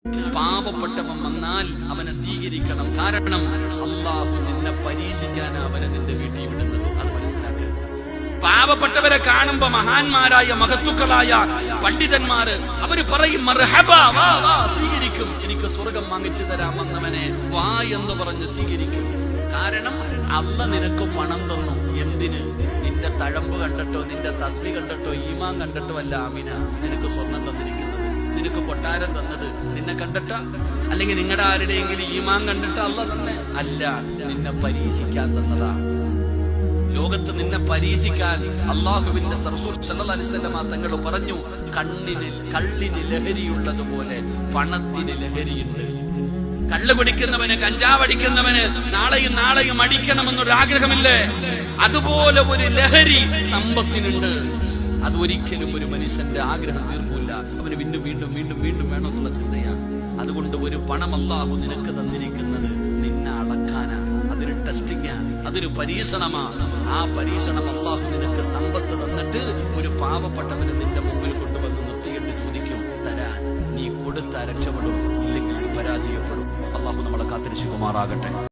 പാപപ്പെട്ടവൻ വന്നാൽ അവനെ സ്വീകരിക്കണം. കാരണം അള്ളാഹു നിന്നെ പരീക്ഷിക്കാൻ അവനെ നിന്റെ വീട്ടിൽ വിടുന്നത്. അത് മനസ്സിലാക്കുക. പാവപ്പെട്ടവരെ കാണുമ്പോ മഹാന്മാരായ മഹത്തുക്കളായ പണ്ഡിതന്മാര് അവര് പറയും മർഹബ, വാ വാ, സ്വീകരിക്കും. എനിക്ക് സ്വർഗം വാങ്ങിച്ചു തരാൻ വന്നവനെ വാ എന്ന് പറഞ്ഞ് സ്വീകരിക്കും. കാരണം അള്ളാഹ് നിനക്ക് പണം തന്നു. എന്തിന്? നിന്റെ തഴമ്പ് കണ്ടിട്ടോ, നിന്റെ തസ്ബീഹ് കണ്ടിട്ടോ, ഈമാൻ കണ്ടിട്ടോ അല്ല ആമിന നിനക്ക് സ്വർണം തന്നിരിക്കുന്നത്. നിനക്ക് കൊട്ടാരം തന്നത് നിന്നെ കണ്ടിട്ട, അല്ലെങ്കിൽ നിങ്ങളുടെ ആരുടെയെങ്കിലും ഈമാൻ കണ്ടിട്ട് അള്ളാഹ് തന്നെ അല്ല, നിന്നെ പരീക്ഷിക്കാൻ തന്നതാ. ലോകത്ത് നിന്നെ പരീക്ഷിക്കാൻ അള്ളാഹുവിന്റെ റസൂൽ സല്ലല്ലാഹു അലൈഹി വസല്ലം തങ്ങൾ പറഞ്ഞു, കള്ളിന് ലഹരിയുള്ളതുപോലെ പണത്തിന് ലഹരിയുണ്ട്. കള്ള് കുടിക്കുന്നവന്, കഞ്ചാവടിക്കുന്നവന് നാളെയും അടിക്കണമെന്നൊരു ആഗ്രഹമില്ലേ? അതുപോലെ ഒരു ലഹരി സമ്പത്തിനുണ്ട്. അതൊരിക്കലും ഒരു മനുഷ്യന്റെ ആഗ്രഹം തീർക്കൂല. അവന് വീണ്ടും വീണ്ടും വീണ്ടും വീണ്ടും വേണമെന്നുള്ള ചിന്തയാണ്. അതുകൊണ്ട് ഒരു പണം അല്ലാഹു നിനക്ക് തന്നിരിക്കുന്നത് നിന്നെ അളക്കാനാ, അതൊരു ടെസ്റ്റിംഗാ, അതൊരു പരീക്ഷണമാ. ആ പരീക്ഷണം അല്ലാഹു നിനക്ക് സമ്പത്ത് തന്നിട്ട് ഒരു പാവപ്പെട്ടവന് നിന്റെ മുമ്പിൽ കൊണ്ടുവന്ന് നിർത്തിയിട്ട് ചോദിക്കും തരാൻ. നീ കൊടുത്താൽ രക്ഷപ്പെടും, ഇല്ലെങ്കിൽ പരാജയപ്പെടും. അല്ലാഹു നമ്മളെ കാത്തിരക്ഷിക്കുമാറാകട്ടെ.